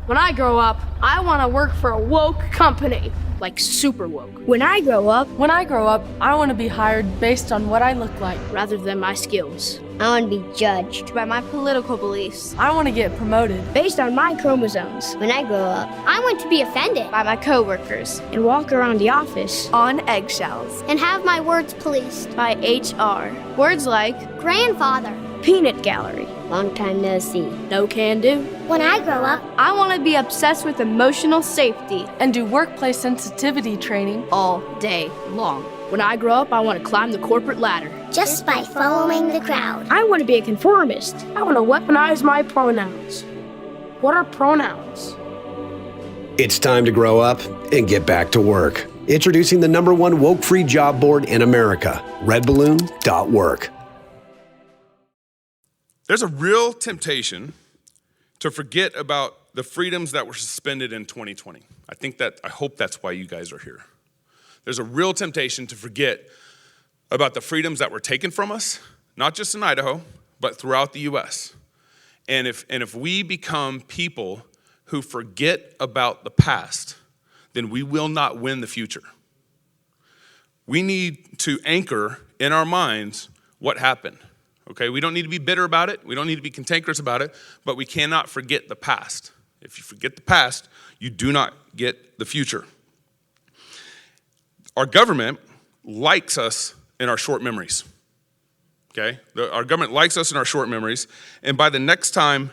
When I grow up, I want to work for a woke company, like super woke. When I grow up, I want to be hired based on what I look like, rather than my skills. I want to be judged by my political beliefs. I want to get promoted based on my chromosomes. When I grow up, I want to be offended by my coworkers and walk around the office on eggshells and have my words policed by HR. Words like grandfather, peanut gallery, long time no see, no can do. When I grow up, I want to be obsessed with emotional safety and do workplace sensitivity training all day long. When I grow up, I want to climb the corporate ladder just by following the crowd. I want to be a conformist. I want to weaponize my pronouns. What are pronouns? It's time to grow up and get back to work. Introducing the #1 woke-free job board in America, redballoon.work. There's a real temptation to forget about the freedoms that were suspended in 2020. I hope that's why you guys are here. There's a real temptation to forget about the freedoms that were taken from us, not just in Idaho, but throughout the U.S. And if we become people who forget about the past, then we will not win the future. We need to anchor in our minds what happened. Okay, we don't need to be bitter about it. We don't need to be cantankerous about it, but we cannot forget the past. If you forget the past, you do not get the future. Our government likes us in our short memories. Okay, our government likes us in our short memories, and by the next time,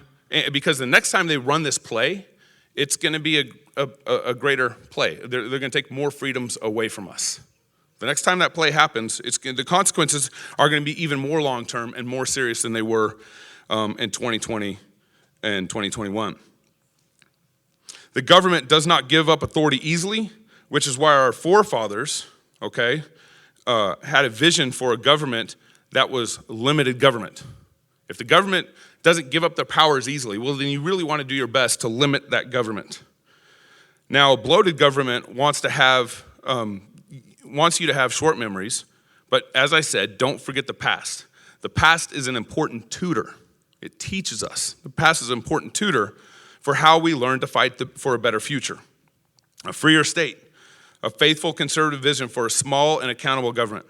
because the next time they run this play, it's going to be a greater play. They're going to take more freedoms away from us. The next time that play happens, the consequences are going to be even more long-term and more serious than they were in 2020 and 2021. The government does not give up authority easily, which is why our forefathers, had a vision for a government that was limited government. If the government doesn't give up their powers easily, well, then you really want to do your best to limit that government. Now, a bloated government wants you to have short memories, but as I said, don't forget the past. The past is an important tutor. It teaches us. The past is an important tutor for how we learn to fight for a better future. A freer state, a faithful conservative vision for a small and accountable government.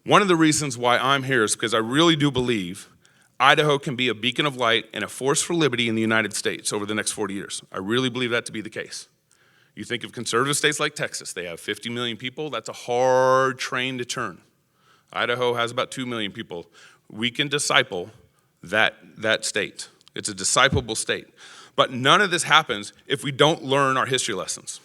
One of the reasons why I'm here is because I really do believe Idaho can be a beacon of light and a force for liberty in the United States over the next 40 years. I really believe that to be the case. You think of conservative states like Texas, they have 50 million people. That's a hard train to turn. Idaho has about 2 million people. We can disciple that state. It's a discipleable state. But none of this happens if we don't learn our history lessons.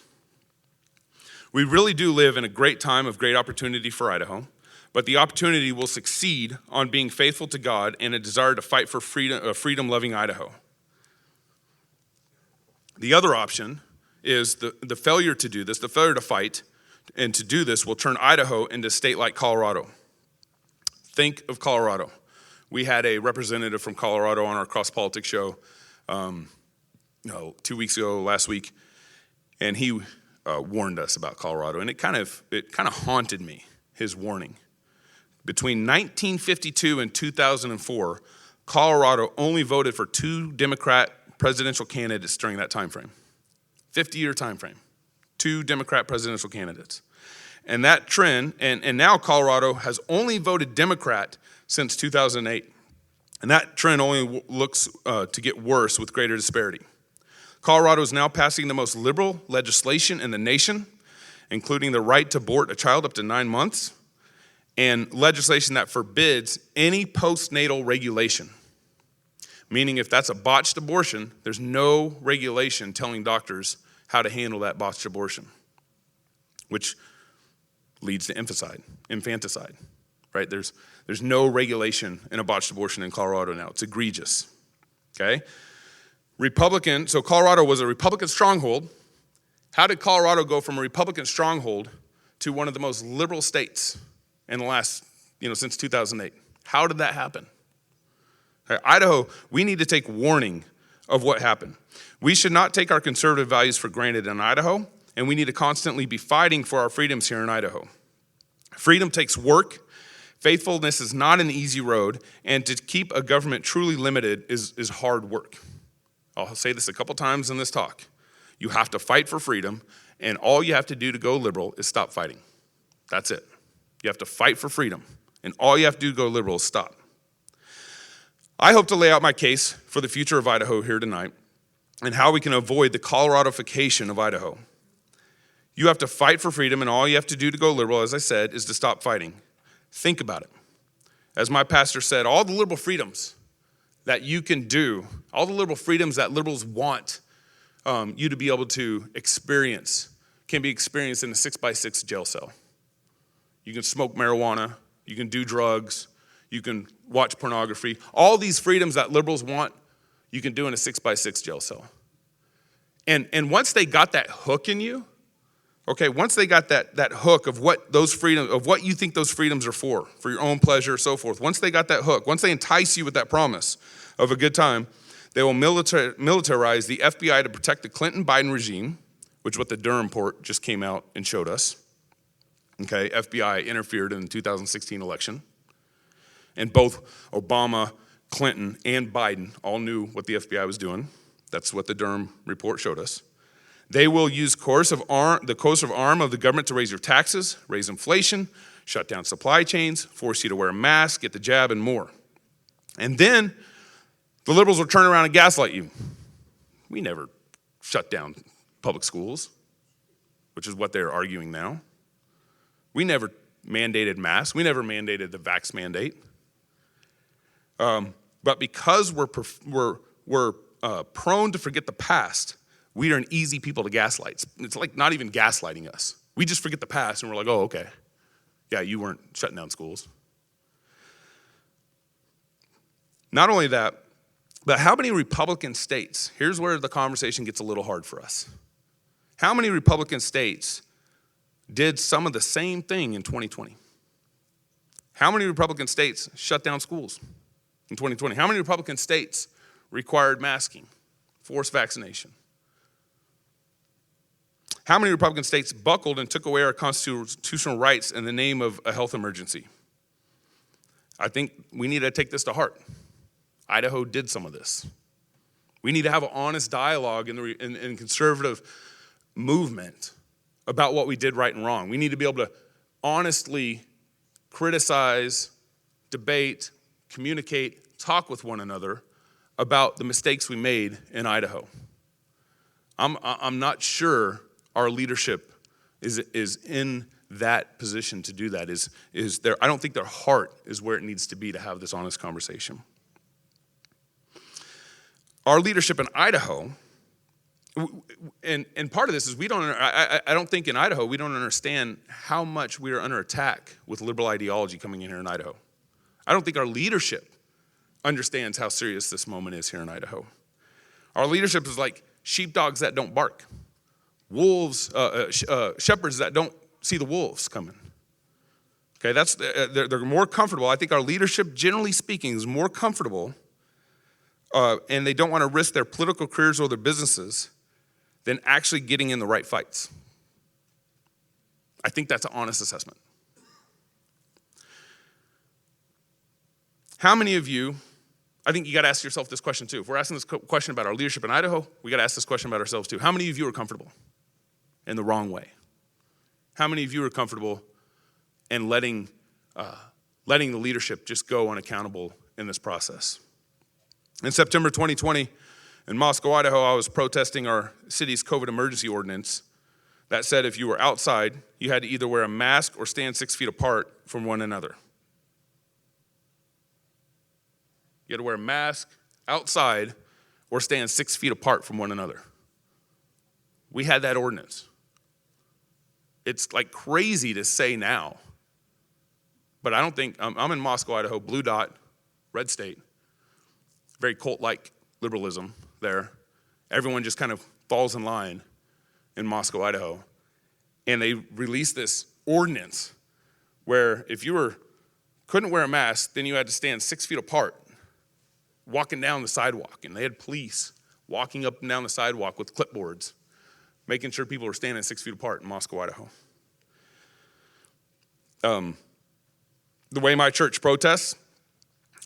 We really do live in a great time of great opportunity for Idaho, but the opportunity will succeed on being faithful to God and a desire to fight for freedom, a freedom-loving Idaho. The other option is the failure to do this, the failure to fight, and to do this will turn Idaho into a state like Colorado. Think of Colorado. We had a representative from Colorado on our Cross Politics show 2 weeks ago, last week, and he warned us about Colorado, and it kind of haunted me, his warning. Between 1952 and 2004, Colorado only voted for 2 Democrat presidential candidates during that time frame. 50-year time frame, 2 Democrat presidential candidates. And that trend, and now Colorado has only voted Democrat since 2008. And that trend only looks to get worse with greater disparity. Colorado is now passing the most liberal legislation in the nation, including the right to abort a child up to 9 months, and legislation that forbids any postnatal regulation. Meaning if that's a botched abortion, there's no regulation telling doctors how to handle that botched abortion, which leads to infanticide, right? There's no regulation in a botched abortion in Colorado now. It's egregious, okay? So Colorado was a Republican stronghold. How did Colorado go from a Republican stronghold to one of the most liberal states in the last, since 2008? How did that happen? Idaho, we need to take warning of what happened. We should not take our conservative values for granted in Idaho, and we need to constantly be fighting for our freedoms here in Idaho. Freedom takes work. Faithfulness is not an easy road, and to keep a government truly limited is hard work. I'll say this a couple times in this talk. You have to fight for freedom, and all you have to do to go liberal is stop fighting. That's it. You have to fight for freedom, and all you have to do to go liberal is stop. I hope to lay out my case for the future of Idaho here tonight and how we can avoid the Coloradofication of Idaho. You have to fight for freedom, and all you have to do to go liberal, as I said, is to stop fighting. Think about it. As my pastor said, all the liberal freedoms that you can do, all the liberal freedoms that liberals want you to be able to experience can be experienced in a 6x6 jail cell. You can smoke marijuana, you can do drugs, you can watch pornography. All these freedoms that liberals want, you can do in a 6x6 jail cell. And once they got that hook in you, okay, once they got that hook of what those freedoms, of what you think those freedoms are for your own pleasure, so forth, once they got that hook, once they entice you with that promise of a good time, they will militarize the FBI to protect the Clinton-Biden regime, which is what the Durham report just came out and showed us. Okay, FBI interfered in the 2016 election. And both Obama, Clinton, and Biden all knew what the FBI was doing. That's what the Durham report showed us. They will use the coercive arm of the government to raise your taxes, raise inflation, shut down supply chains, force you to wear a mask, get the jab, and more. And then the liberals will turn around and gaslight you. We never shut down public schools, which is what they're arguing now. We never mandated masks. We never mandated the vax mandate. But because we're prone to forget the past, we are an easy people to gaslight. It's like not even gaslighting us. We just forget the past and we're like, oh, okay. Yeah, you weren't shutting down schools. Not only that, but how many Republican states, here's where the conversation gets a little hard for us. How many Republican states did some of the same thing in 2020? How many Republican states shut down schools in 2020? How many Republican states required masking, forced vaccination? How many Republican states buckled and took away our constitutional rights in the name of a health emergency? I think we need to take this to heart. Idaho did some of this. We need to have an honest dialogue in the conservative movement about what we did right and wrong. We need to be able to honestly criticize, debate, communicate, talk with one another about the mistakes we made in Idaho. I'm not sure our leadership is in that position to do that. Is there? I don't think their heart is where it needs to be to have this honest conversation. Our leadership in Idaho, and part of this is I don't think in Idaho we don't understand how much we are under attack with liberal ideology coming in here in Idaho. I don't think our leadership understands how serious this moment is here in Idaho. Our leadership is like sheepdogs that don't bark, wolves, shepherds that don't see the wolves coming. Okay, they're more comfortable. I think our leadership, generally speaking, is more comfortable, and they don't want to risk their political careers or their businesses than actually getting in the right fights. I think that's an honest assessment. How many of you, I think you got to ask yourself this question too. If we're asking this question about our leadership in Idaho, we got to ask this question about ourselves too. How many of you are comfortable in the wrong way? How many of you are comfortable in letting the leadership just go unaccountable in this process? In September 2020, in Moscow, Idaho, I was protesting our city's COVID emergency ordinance that said if you were outside, you had to either wear a mask or stand 6 feet apart from one another. You had to wear a mask outside or stand 6 feet apart from one another. We had that ordinance. It's like crazy to say now, but I don't think, I'm in Moscow, Idaho, blue dot, red state, very cult-like liberalism there. Everyone just kind of falls in line in Moscow, Idaho. And they released this ordinance where if you couldn't wear a mask, then you had to stand 6 feet apart, walking down the sidewalk. And they had police walking up and down the sidewalk with clipboards, making sure people were standing 6 feet apart in Moscow, Idaho. The way my church protests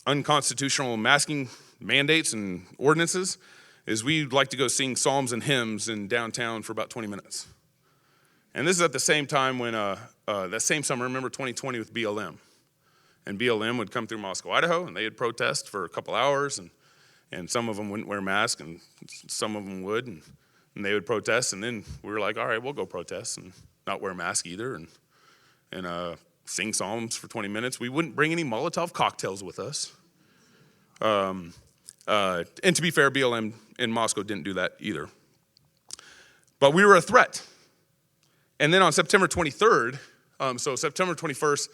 unconstitutional masking mandates and ordinances is we'd like to go sing psalms and hymns in downtown for about 20 minutes. And this is at the same time when, that same summer, remember 2020 with BLM. And BLM would come through Moscow, Idaho, and they'd protest for a couple hours, and some of them wouldn't wear masks, and some of them would, and they would protest, and then we were like, all right, we'll go protest and not wear a mask either, and sing psalms for 20 minutes. We wouldn't bring any Molotov cocktails with us. And to be fair, BLM in Moscow didn't do that either. But we were a threat. And then on September 23rd, so September 21st,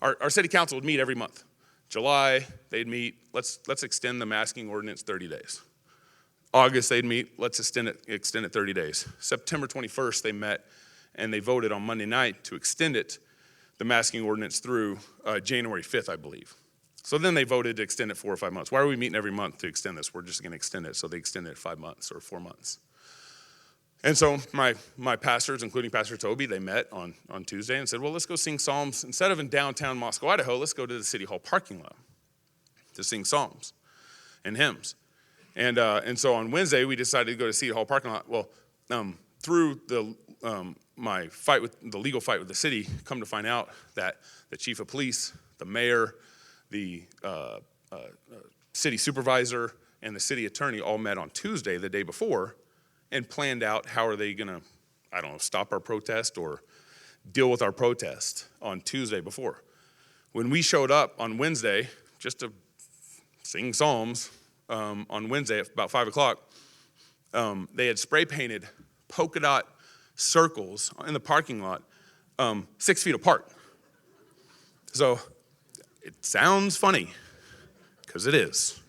our city council would meet every month. July, they'd meet, let's extend the masking ordinance 30 days. August, they'd meet, let's extend it 30 days. September 21st, they met, and they voted on Monday night to extend it, the masking ordinance, through January 5th, I believe. So then they voted to extend it 4 or 5 months. Why are we meeting every month to extend this? We're just going to extend it. So they extended it 5 months or 4 months. And so my pastors, including Pastor Toby, they met on Tuesday and said, well, let's go sing psalms. Instead of in downtown Moscow, Idaho, let's go to the City Hall parking lot to sing psalms and hymns. And so on Wednesday, we decided to go to City Hall parking lot. Well, through my fight with the legal fight with the city, come to find out that the chief of police, the mayor, the city supervisor, and the city attorney all met on Tuesday, the day before, and planned out how are they going to, I don't know, stop our protest or deal with our protest on Tuesday before. When we showed up on Wednesday, just to sing psalms, on Wednesday at about 5 o'clock, they had spray painted polka dot circles in the parking lot 6 feet apart. So it sounds funny, because it is.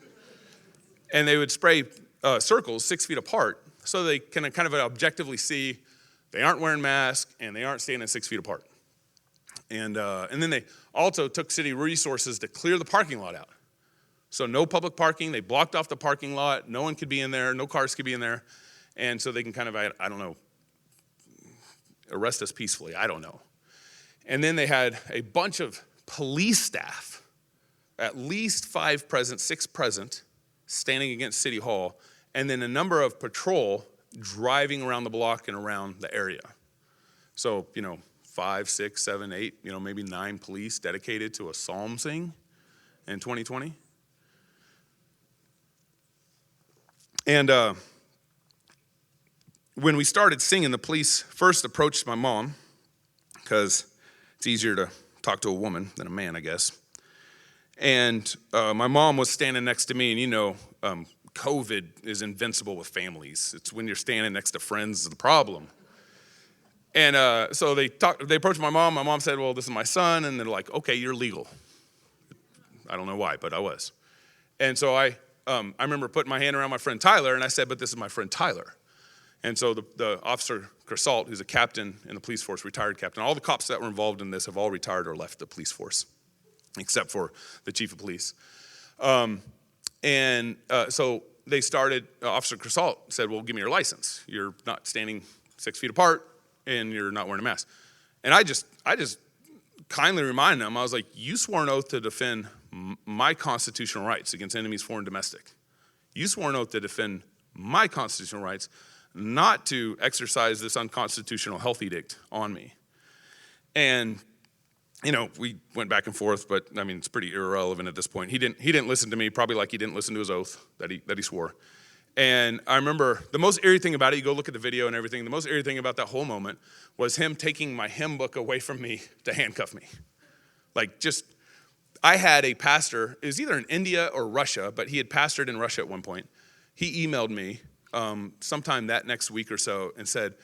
And they would spray circles 6 feet apart so they can kind of objectively see they aren't wearing masks and they aren't standing 6 feet apart. And then they also took city resources to clear the parking lot out. So no public parking. They blocked off the parking lot. No one could be in there. No cars could be in there. And so they can kind of, I don't know, arrest us peacefully. I don't know. And then they had a bunch of police staff, at least 5 present, 6 present, standing against City Hall, and then a number of patrol driving around the block and around the area. So, 5, 6, 7, 8, maybe 9 police dedicated to a psalm sing in 2020. And when we started singing, the police first approached my mom, because it's easier to talk to a woman than a man, I guess. And my mom was standing next to me, and COVID is invincible with families. It's when you're standing next to friends is the problem. And so they approached my mom. My mom said, well, this is my son. And they're like, okay, you're legal. I don't know why, but I was. And so I remember putting my hand around my friend Tyler, and I said, but this is my friend Tyler. And so the officer, Coeur, who's a captain in the police force, retired captain, all the cops that were involved in this have all retired or left the police force, except for the chief of police. So they started, Officer Coeur said, well, give me your license. You're not standing 6 feet apart, and you're not wearing a mask. And I just kindly reminded him, I was like, you swore an oath to defend my constitutional rights against enemies, foreign and domestic. You swore an oath to defend my constitutional rights, not to exercise this unconstitutional health edict on me. And, we went back and forth, but it's pretty irrelevant at this point. He didn't listen to me, probably like he didn't listen to his oath that he swore. And I remember the most eerie thing about it, you go look at the video and everything, the most eerie thing about that whole moment was him taking my hymn book away from me to handcuff me. I had a pastor, it was either in India or Russia, but he had pastored in Russia at one point. He emailed me sometime that next week or so and said,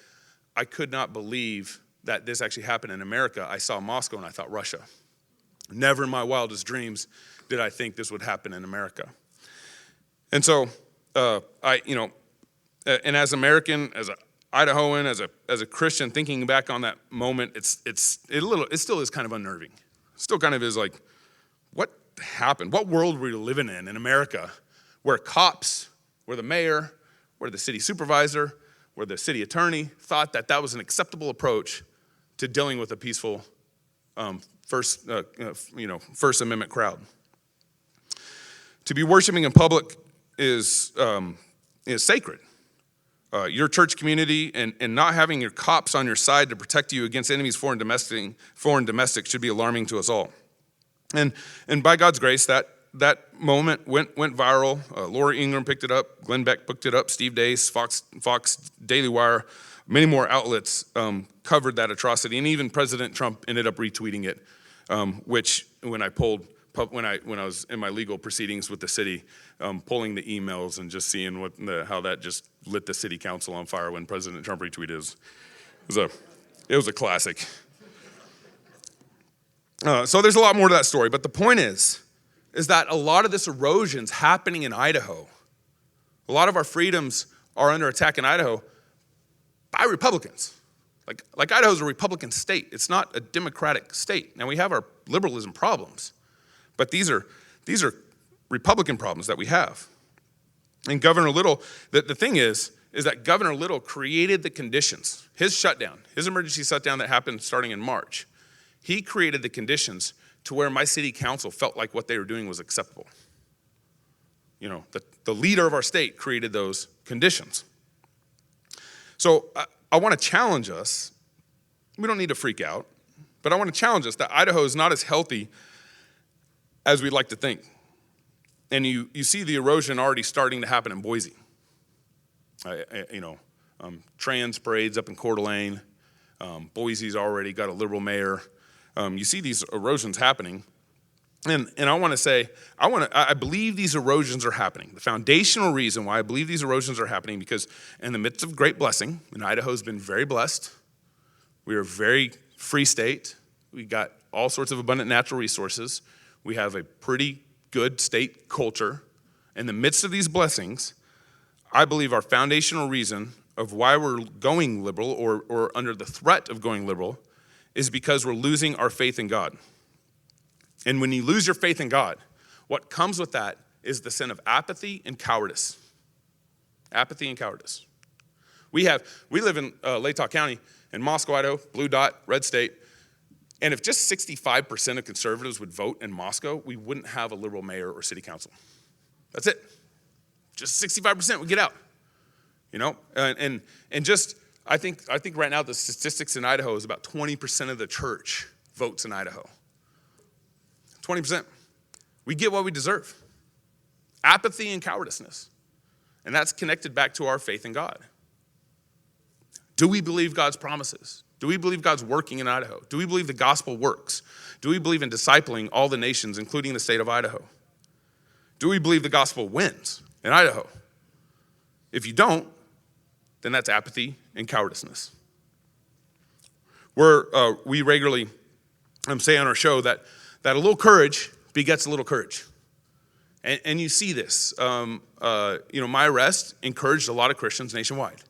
I could not believe that this actually happened in America. I saw Moscow and I thought Russia. Never in my wildest dreams did I think this would happen in America. And so and as American, as an Idahoan, as a Christian, thinking back on that moment, it still is kind of unnerving. It still kind of is like, what happened? What world were we living in America, where cops, where the mayor, where the city supervisor, where the city attorney thought that was an acceptable approach to dealing with a peaceful First Amendment crowd. To be worshiping in public is is sacred. Your church community and not having your cops on your side to protect you against enemies, foreign domestic should be alarming to us all. And by God's grace, that moment went viral. Laura Ingram picked it up. Glenn Beck picked it up. Steve Dace, Fox, Daily Wire, many more outlets covered that atrocity, and even President Trump ended up retweeting it. Which when I was in my legal proceedings with the city, pulling the emails and just seeing how that just lit the city council on fire when President Trump retweeted it was a classic. So there's a lot more to that story, but the point is that a lot of this erosion's happening in Idaho. A lot of our freedoms are under attack in Idaho by Republicans. Like Idaho's a Republican state. It's not a Democratic state. Now we have our liberalism problems, but these are Republican problems that we have. And Governor Little, the thing is that Governor Little created the conditions. His shutdown, his emergency shutdown that happened starting in March, he created the conditions to where my city council felt like what they were doing was acceptable. You know, the leader of our state created those conditions. So I want to challenge us. We don't need to freak out, but I want to challenge us that Idaho is not as healthy as we'd like to think. And you see the erosion already starting to happen in Boise. Trans parades up in Coeur d'Alene. Boise's already got a liberal mayor. You see these erosions happening. And I want to say, I believe these erosions are happening. The foundational reason why I believe these erosions are happening, because in the midst of great blessing, and Idaho's been very blessed, we are a very free state. We got all sorts of abundant natural resources. We have a pretty good state culture. In the midst of these blessings, I believe our foundational reason of why we're going liberal or under the threat of going liberal is because we're losing our faith in God. And when you lose your faith in God, what comes with that is the sin of apathy and cowardice. Apathy and cowardice. We live in Latah County in Moscow, Idaho, blue dot, red state. And if just 65% of conservatives would vote in Moscow, we wouldn't have a liberal mayor or city council. That's it. Just 65% would get out. You know, and just I think right now the statistics in Idaho is about 20% of the church votes in Idaho. 20%. We get what we deserve. Apathy and cowardice. And that's connected back to our faith in God. Do we believe God's promises? Do we believe God's working in Idaho? Do we believe the gospel works? Do we believe in discipling all the nations, including the state of Idaho? Do we believe the gospel wins in Idaho? If you don't, then that's apathy and cowardice. We regularly say on our show that a little courage begets a little courage. And you see this. My arrest encouraged a lot of Christians nationwide.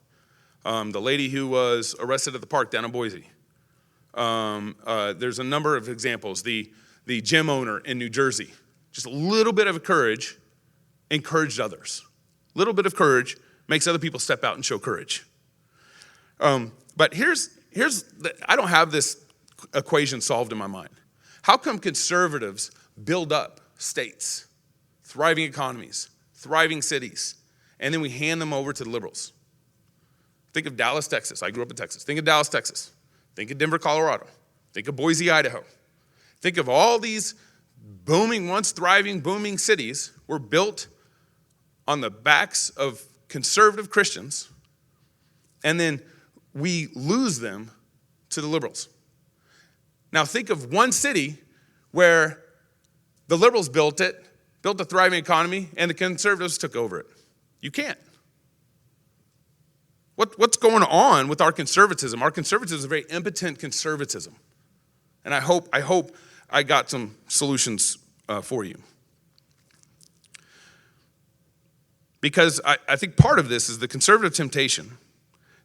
The lady who was arrested at the park down in Boise. There's a number of examples. The gym owner in New Jersey. Just a little bit of courage encouraged others. A little bit of courage makes other people step out and show courage. But I don't have this equation solved in my mind. How come conservatives build up states, thriving economies, thriving cities, and then we hand them over to the liberals? Think of Dallas, Texas. I grew up in Texas. Think of Dallas, Texas. Think of Denver, Colorado. Think of Boise, Idaho. Think of all these once thriving, booming cities were built on the backs of conservative Christians, and then we lose them to the liberals. Now think of one city where the liberals built a thriving economy, and the conservatives took over it. You can't. What's going on with our conservatism? Our conservatism is a very impotent conservatism. And I hope I got some solutions for you. Because I think part of this is the conservative temptation,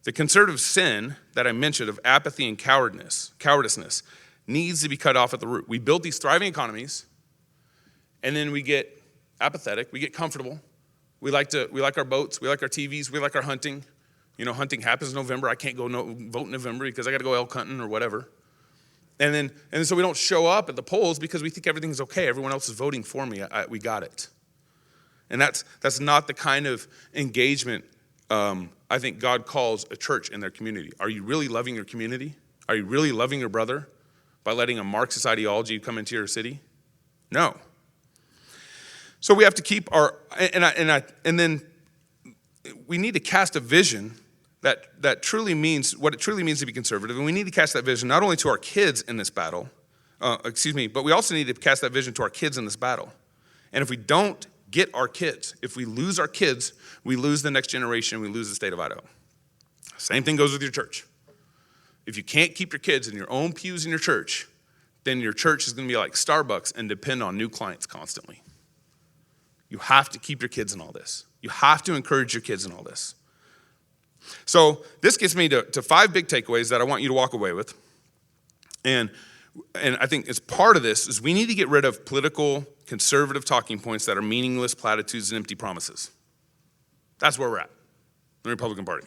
the conservative sin that I mentioned of apathy and cowardice needs to be cut off at the root. We build these thriving economies, and then we get apathetic, we get comfortable. We like our boats, we like our TVs, we like our hunting. You know, hunting happens in November. I can't go vote in November because I got to go elk hunting or whatever. And then so we don't show up at the polls because we think everything's okay. Everyone else is voting for me. We got it. And that's not the kind of engagement I think God calls a church in their community. Are you really loving your community? Are you really loving your brother by letting a Marxist ideology come into your city? No. So we have to keep and then we need to cast a vision that truly means what it truly means to be conservative. And we need to cast that vision not only to our kids in this battle, but we also need to cast that vision to our kids in this battle. And if we don't get our kids, if we lose our kids, we lose the next generation, we lose the state of Idaho. Same thing goes with your church. If you can't keep your kids in your own pews in your church, then your church is going to be like Starbucks and depend on new clients constantly. You have to keep your kids in all this. You have to encourage your kids in all this. So this gets me to 5 big takeaways that I want you to walk away with. And I think as part of this is we need to get rid of political conservative talking points that are meaningless platitudes and empty promises. That's where we're at, the Republican Party.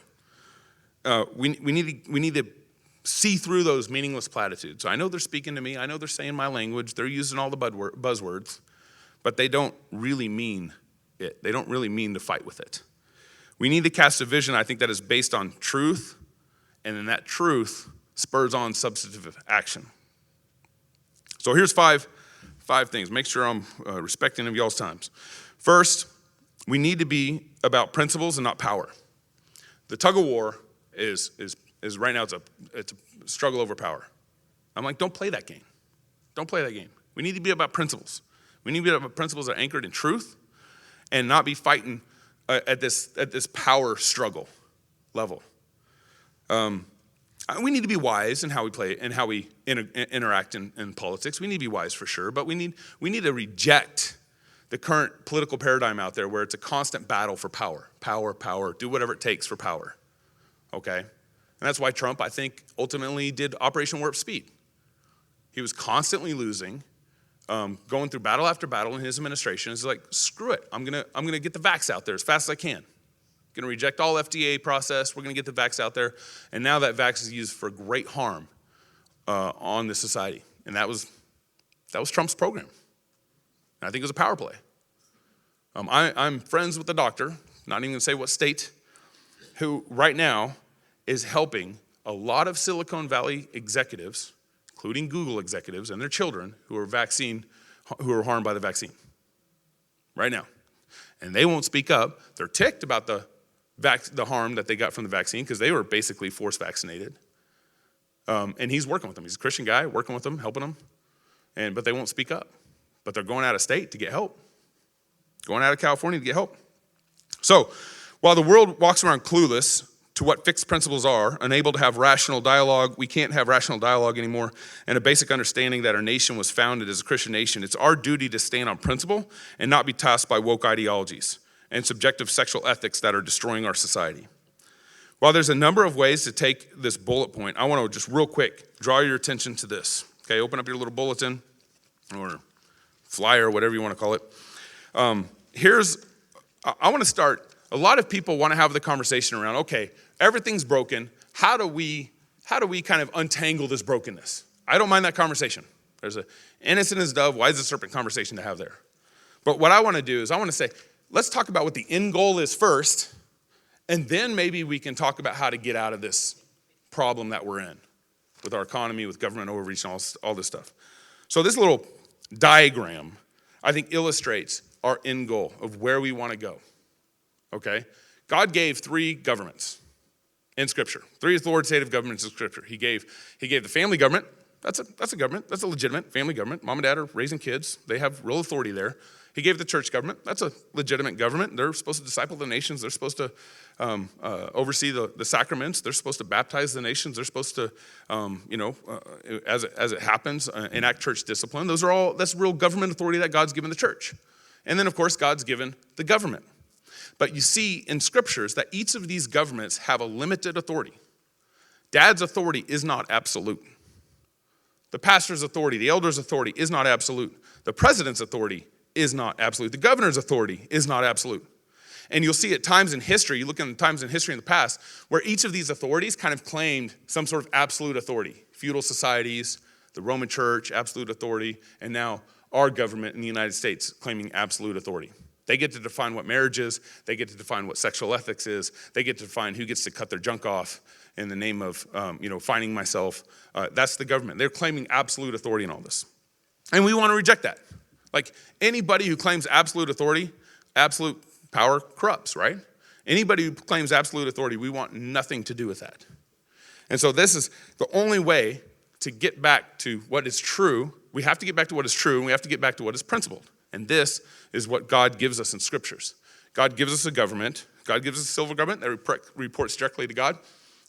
We need to see through those meaningless platitudes. I know they're speaking to me. I know they're saying my language. They're using all the buzzwords, but they don't really mean it. They don't really mean to fight with it. We need to cast a vision, I think, that is based on truth, and then that truth spurs on substantive action. So here's five things. Make sure I'm respecting of y'all's times. First, we need to be about principles and not power. The tug of war is right now it's a struggle over power. I'm like, don't play that game. Don't play that game. We need to be about principles. We need to be about principles that are anchored in truth and not be fighting at this power struggle level. We need to be wise in how we play and how we interact in politics. We need to be wise for sure, but we need to reject the current political paradigm out there where it's a constant battle for power, do whatever it takes for power, okay? And that's why Trump, I think, ultimately did Operation Warp Speed. He was constantly losing, going through battle after battle in his administration. He's like, screw it, I'm gonna get the vax out there as fast as I can. Going to reject all FDA process. We're going to get the vax out there. And now that vax is used for great harm on the society. And that was Trump's program. And I think it was a power play. I'm friends with the doctor, not even going to say what state, who right now is helping a lot of Silicon Valley executives, including Google executives and their children who are harmed by the vaccine. Right now. And they won't speak up. They're ticked about the harm that they got from the vaccine because they were basically force vaccinated. And he's working with them. He's a Christian guy, working with them, helping them. But they won't speak up. But they're going out of state to get help. Going out of California to get help. So while the world walks around clueless to what fixed principles are, unable to have rational dialogue, we can't have rational dialogue anymore, and a basic understanding that our nation was founded as a Christian nation, it's our duty to stand on principle and not be tossed by woke ideologies and subjective sexual ethics that are destroying our society. While there's a number of ways to take this bullet point, I want to just real quick draw your attention to this. Okay, open up your little bulletin or flyer, whatever you want to call it. I want to start. A lot of people want to have the conversation around, okay, everything's broken. How do we kind of untangle this brokenness? I don't mind that conversation. There's an innocent as dove, wise as serpent conversation to have there. But what I want to do is I want to say, let's talk about what the end goal is first, and then maybe we can talk about how to get out of this problem that we're in with our economy, with government overreach, and all this stuff. So this little diagram, I think, illustrates our end goal of where we want to go. Okay? God gave 3 governments in Scripture, 3 authoritative governments in Scripture. He gave the family government. That's a government. That's a legitimate family government. Mom and dad are raising kids. They have real authority there. He gave the church government. That's a legitimate government. They're supposed to disciple the nations. They're supposed to oversee the sacraments. They're supposed to baptize the nations. They're supposed to, as it happens, enact church discipline. That's real government authority that God's given the church. And then, of course, God's given the government. But you see in scriptures that each of these governments have a limited authority. Dad's authority is not absolute. The pastor's authority, the elder's authority is not absolute. The president's authority is not absolute. The governor's authority is not absolute. And you'll see at times in history, you look at times in history in the past, where each of these authorities kind of claimed some sort of absolute authority. Feudal societies, the Roman church, absolute authority, and now our government in the United States claiming absolute authority. They get to define what marriage is. They get to define what sexual ethics is. They get to define who gets to cut their junk off in the name of, finding myself. That's the government. They're claiming absolute authority in all this. And we want to reject that. Like anybody who claims absolute authority, absolute power corrupts, right? Anybody who claims absolute authority, we want nothing to do with that. And so this is the only way to get back to what is true. We have to get back to what is true, and we have to get back to what is principled. And this is what God gives us in scriptures. God gives us a government. God gives us a civil government that reports directly to God.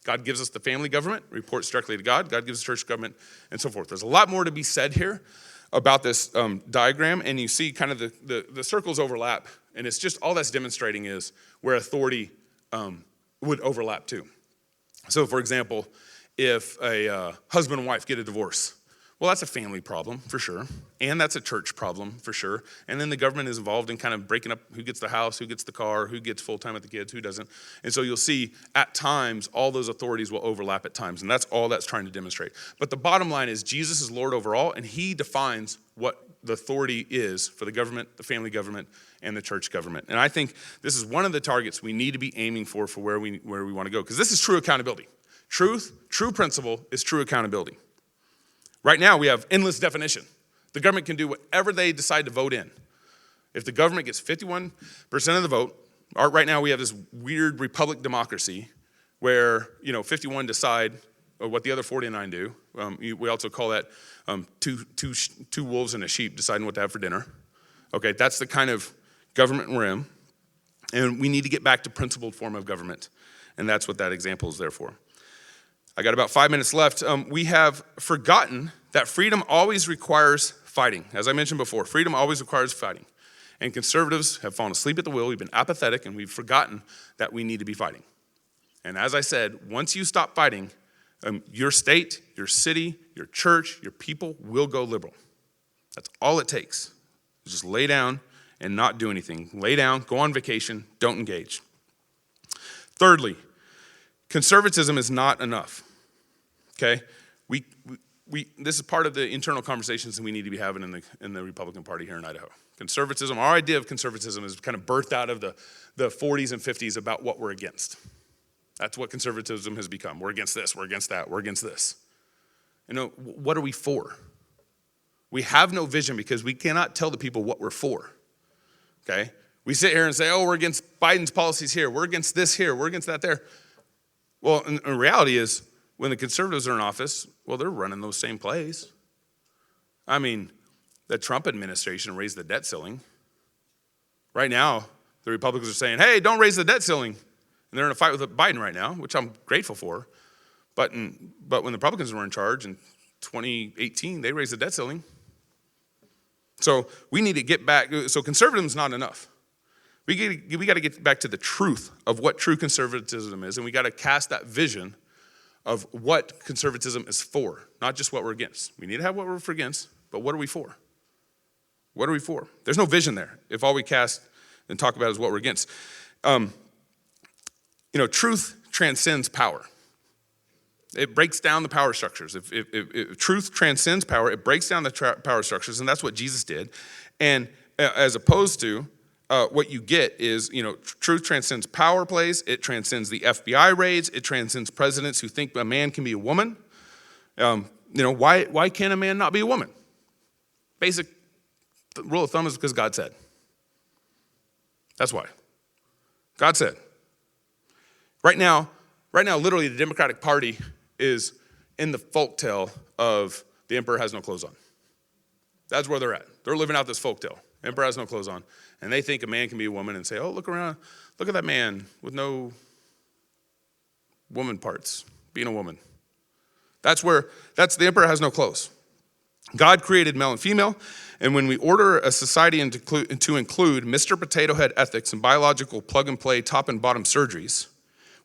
God gives us the family government, reports directly to God. God gives us church government, and so forth. There's a lot more to be said here about this diagram, and you see kind of the circles overlap, and it's just all that's demonstrating is where authority would overlap too. So, for example, if a husband and wife get a divorce, well, that's a family problem for sure, and that's a church problem for sure, and then the government is involved in kind of breaking up who gets the house, who gets the car, who gets full-time with the kids, who doesn't, and so you'll see at times all those authorities will overlap at times, and that's all that's trying to demonstrate. But the bottom line is Jesus is Lord over all, and he defines what the authority is for the government, the family government, and the church government. And I think this is one of the targets we need to be aiming for where we want to go, because this is true accountability. Truth, true principle is true accountability. Right now, we have endless definition. The government can do whatever they decide to vote in. If the government gets 51% of the vote, right now we have this weird republic democracy where 51 decide what the other 49 do. We also call that two wolves and a sheep deciding what to have for dinner. Okay, that's the kind of government we're in. And we need to get back to principled form of government. And that's what that example is there for. I got about 5 minutes left. We have forgotten that freedom always requires fighting. As I mentioned before, freedom always requires fighting. And conservatives have fallen asleep at the wheel. We've been apathetic, and we've forgotten that we need to be fighting. And as I said, once you stop fighting, your state, your city, your church, your people will go liberal. That's all it takes. Just lay down and not do anything. Lay down, go on vacation, don't engage. Thirdly, conservatism is not enough, okay? This is part of the internal conversations that we need to be having in the Republican Party here in Idaho. Conservatism, our idea of conservatism is kind of birthed out of the 40s and 50s about what we're against. That's what conservatism has become. We're against this, we're against that, we're against this. What are we for? We have no vision because we cannot tell the people what we're for, okay? We sit here and say, we're against Biden's policies here, we're against this here, we're against that there. Well, and the reality is, when the conservatives are in office, well, they're running those same plays. I mean, the Trump administration raised the debt ceiling. Right now, the Republicans are saying, hey, don't raise the debt ceiling. And they're in a fight with Biden right now, which I'm grateful for. But when the Republicans were in charge in 2018, they raised the debt ceiling. So we need to get back. So conservatism is not enough. We got to get back to the truth of what true conservatism is, and we got to cast that vision of what conservatism is for, not just what we're against. We need to have what we're against, but what are we for? What are we for? There's no vision there if all we cast and talk about is what we're against. Truth transcends power. It breaks down the power structures. If truth transcends power, it breaks down the power structures, and that's what Jesus did. And as opposed to what you get is, truth transcends power plays. It transcends the FBI raids. It transcends presidents who think a man can be a woman. Why can't a man not be a woman? Basic rule of thumb is because God said. That's why. God said. Right now, literally the Democratic Party is in the folktale of the emperor has no clothes on. That's where they're at. They're living out this folktale. Emperor has no clothes on. And they think a man can be a woman and say, look around, look at that man with no woman parts, being a woman. That's the emperor has no clothes. God created male and female, and when we order a society to include Mr. Potato Head ethics and biological plug-and-play top and bottom surgeries,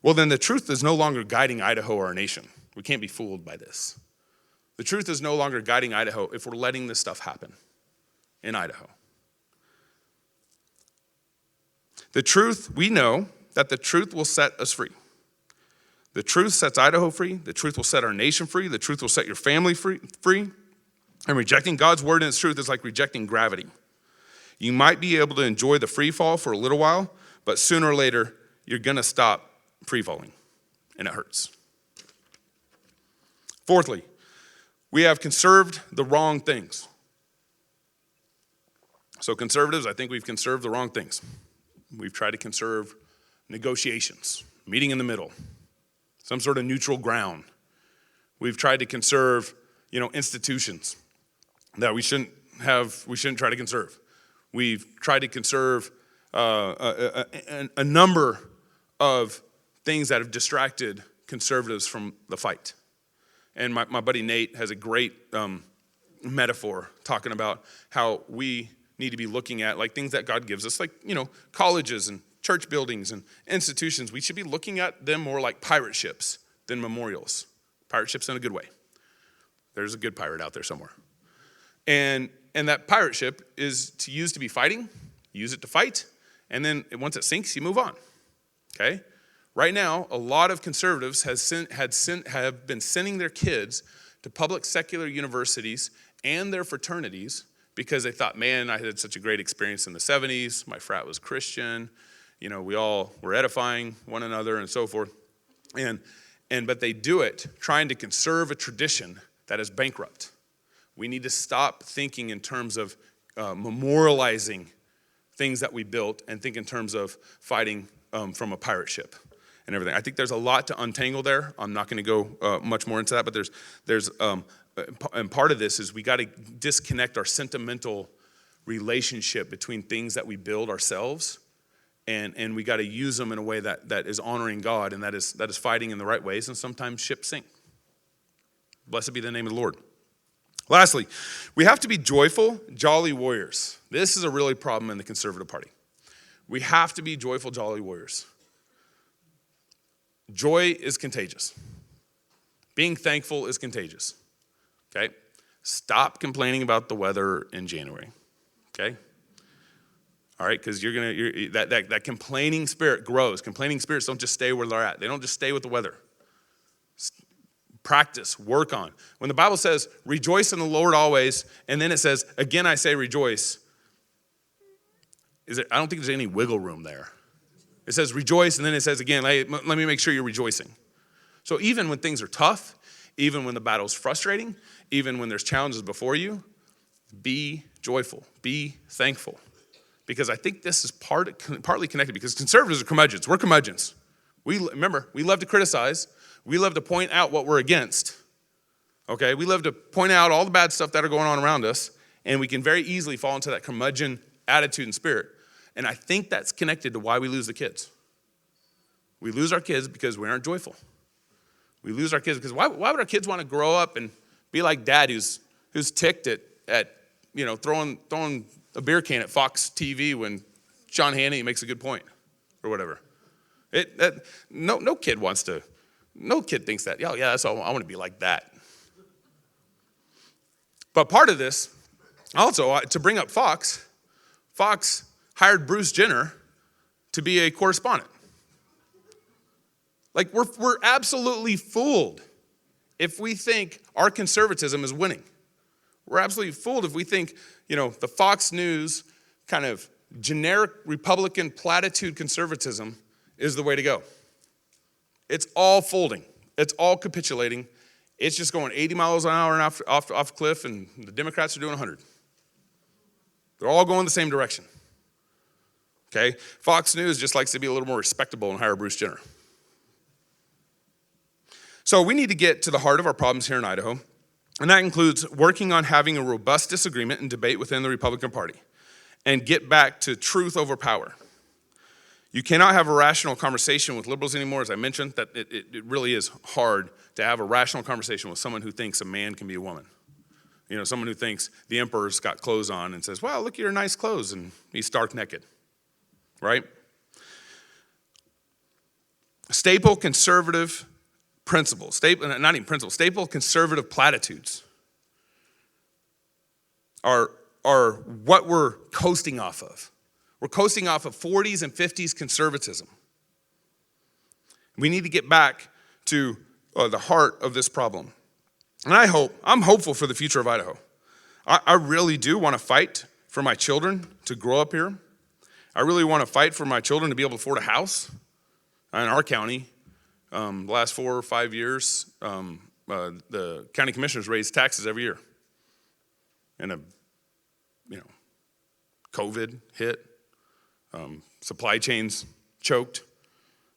well, then the truth is no longer guiding Idaho or our nation. We can't be fooled by this. The truth is no longer guiding Idaho if we're letting this stuff happen in Idaho. The truth, we know that the truth will set us free. The truth sets Idaho free. The truth will set our nation free. The truth will set your family free. And rejecting God's word and its truth is like rejecting gravity. You might be able to enjoy the free fall for a little while, but sooner or later, you're going to stop free falling, and it hurts. Fourthly, we have conserved the wrong things. So conservatives, I think we've conserved the wrong things. We've tried to conserve negotiations, meeting in the middle, some sort of neutral ground. We've tried to conserve, institutions that we shouldn't try to conserve. We've tried to conserve a number of things that have distracted conservatives from the fight. And my buddy Nate has a great metaphor talking about how we need to be looking at like things that God gives us, like, colleges and church buildings and institutions. We should be looking at them more like pirate ships than memorials. Pirate ships in a good way. There's a good pirate out there somewhere. And that pirate ship is used to be fighting, use it to fight, and then once it sinks, you move on. Okay? Right now, a lot of conservatives have been sending their kids to public secular universities and their fraternities because they thought, man, I had such a great experience in the 70s. My frat was Christian. We all were edifying one another and so forth. But they do it trying to conserve a tradition that is bankrupt. We need to stop thinking in terms of memorializing things that we built and think in terms of fighting from a pirate ship and everything. I think there's a lot to untangle there. I'm not going to go much more into that, but there's and part of this is we got to disconnect our sentimental relationship between things that we build ourselves, and we got to use them in a way that is honoring God, and that is fighting in the right ways, and sometimes ships sink. Blessed be the name of the Lord. Lastly, we have to be joyful, jolly warriors. This is a really problem in the conservative party. We have to be joyful, jolly warriors. Joy is contagious. Being thankful is contagious. Okay? Stop complaining about the weather in January. Okay? All right, because that complaining spirit grows. Complaining spirits don't just stay where they're at. They don't just stay with the weather. Practice, work on. When the Bible says, rejoice in the Lord always, and then it says, again I say rejoice, I don't think there's any wiggle room there. It says rejoice, and then it says again, let me make sure you're rejoicing. So even when things are tough, even when the battle's frustrating, even when there's challenges before you, be joyful, be thankful. Because I think this is partly connected, because conservatives are curmudgeons. We're curmudgeons. We love to criticize. We love to point out what we're against. Okay? We love to point out all the bad stuff that are going on around us, and we can very easily fall into that curmudgeon attitude and spirit. And I think that's connected to why we lose the kids. We lose our kids because we aren't joyful. We lose our kids because why would our kids want to grow up and be like dad who's ticked at throwing a beer can at Fox TV when Sean Hannity makes a good point or whatever. No kid thinks that. Oh yeah, that's all. I want to be like that. But part of this, also to bring up Fox hired Bruce Jenner to be a correspondent. Like we're absolutely fooled if we think our conservatism is winning. We're absolutely fooled if we think, the Fox News kind of generic Republican platitude conservatism is the way to go. It's all folding. It's all capitulating. It's just going 80 miles an hour and off a cliff, and the Democrats are doing 100. They're all going the same direction. Okay? Fox News just likes to be a little more respectable and hire Bruce Jenner. So we need to get to the heart of our problems here in Idaho, and that includes working on having a robust disagreement and debate within the Republican Party and get back to truth over power. You cannot have a rational conversation with liberals anymore. As I mentioned, that it really is hard to have a rational conversation with someone who thinks a man can be a woman. Someone who thinks the emperor's got clothes on and says, wow, look at your nice clothes, and he's stark naked, right? Staple conservative principles, staple conservative platitudes are what we're coasting off of. We're coasting off of 40s and 50s conservatism. We need to get back to the heart of this problem. And I'm hopeful for the future of Idaho. I really do want to fight for my children to grow up here. I really want to fight for my children to be able to afford a house. In our county, the last 4 or 5 years, the county commissioners raise taxes every year. And COVID hit, supply chains choked.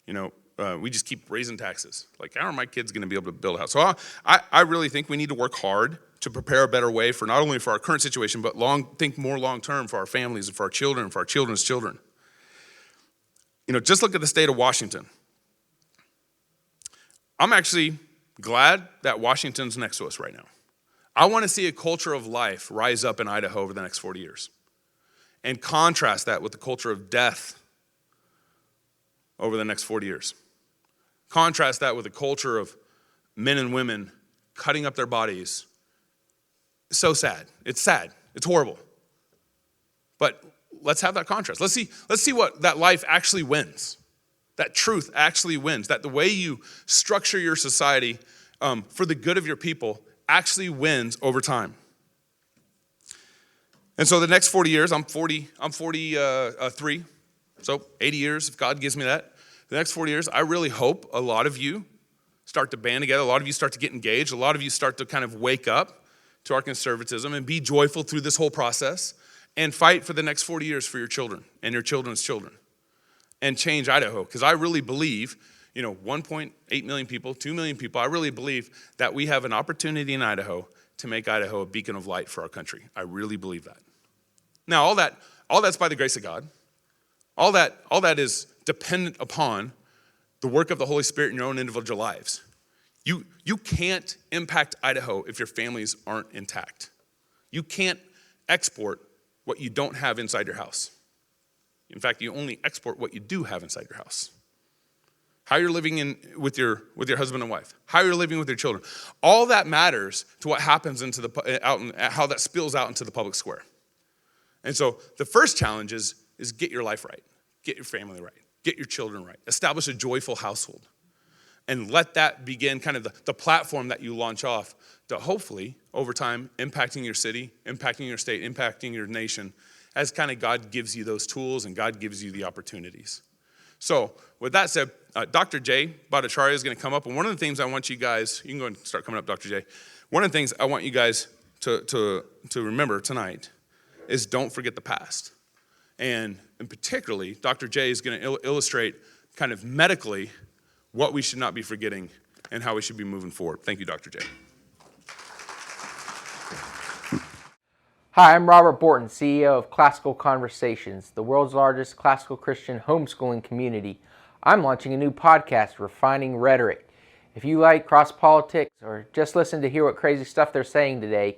We just keep raising taxes. Like, how are my kids going to be able to build a house? So I really think we need to work hard to prepare a better way for not only for our current situation, but think more long term for our families and for our children and for our children's children. Just look at the state of Washington. I'm actually glad that Washington's next to us right now. I want to see a culture of life rise up in Idaho over the next 40 years and contrast that with the culture of death over the next 40 years. Contrast that with a culture of men and women cutting up their bodies. So sad. It's sad. It's horrible. But let's have that contrast. Let's see what that life actually wins. That truth actually wins. That the way you structure your society for the good of your people actually wins over time. And so the next 40 years, I'm 43, so 80 years if God gives me that. The next 40 years, I really hope a lot of you start to band together. A lot of you start to get engaged. A lot of you start to kind of wake up to our conservatism and be joyful through this whole process and fight for the next 40 years for your children and your children's children and change Idaho. Because I really believe, 1.8 million people, 2 million people, I really believe that we have an opportunity in Idaho to make Idaho a beacon of light for our country. I really believe that. Now, all that's by the grace of God. All that is dependent upon the work of the Holy Spirit in your own individual lives. You can't impact Idaho if your families aren't intact. You can't export what you don't have inside your house. In fact, you only export what you do have inside your house. How you're living with your husband and wife, how you're living with your children, all that matters to what happens how that spills out into the public square. And so the first challenge is get your life right, get your family right, get your children right, establish a joyful household, and let that begin kind of the platform that you launch off to hopefully over time impacting your city, impacting your state, impacting your nation, as kind of God gives you those tools and God gives you the opportunities. So with that said, Dr. J. Bhattacharya is going to come up, and one of the things I want you guys, you can go and start coming up, Dr. J. One of the things I want you guys to remember tonight is don't forget the past. And particularly, Dr. J is going to illustrate kind of medically what we should not be forgetting and how we should be moving forward. Thank you, Dr. J. Hi, I'm Robert Borton, CEO of Classical Conversations, the world's largest classical Christian homeschooling community. I'm launching a new podcast, Refining Rhetoric. If you like cross-politics or just listen to hear what crazy stuff they're saying today,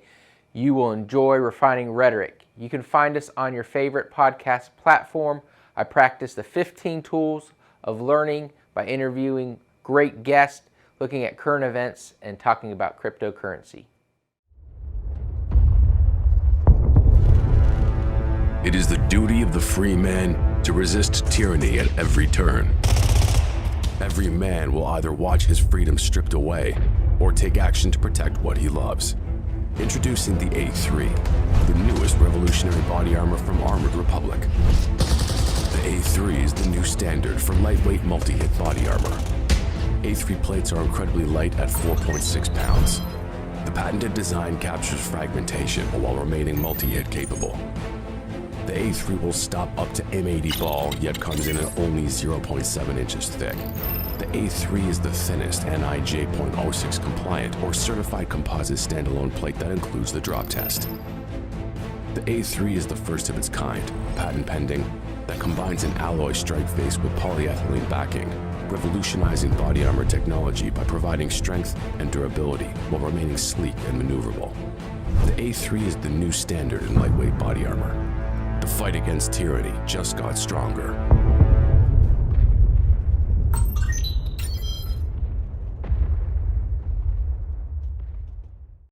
you will enjoy Refining Rhetoric. You can find us on your favorite podcast platform. I practice the 15 tools of learning by interviewing great guests, looking at current events, and talking about cryptocurrency. It is the duty of the free man to resist tyranny at every turn. Every man will either watch his freedom stripped away or take action to protect what he loves. Introducing the A3, the newest revolutionary body armor from Armored Republic. The A3 is the new standard for lightweight multi-hit body armor. A3 plates are incredibly light at 4.6 pounds. The patented design captures fragmentation while remaining multi-hit capable. The A3 will stop up to M80 ball, yet comes in at only 0.7 inches thick. The A3 is the thinnest NIJ .06 compliant or certified composite standalone plate that includes the drop test. The A3 is the first of its kind, patent pending, that combines an alloy strike face with polyethylene backing, revolutionizing body armor technology by providing strength and durability while remaining sleek and maneuverable. The A3 is the new standard in lightweight body armor. The fight against tyranny just got stronger.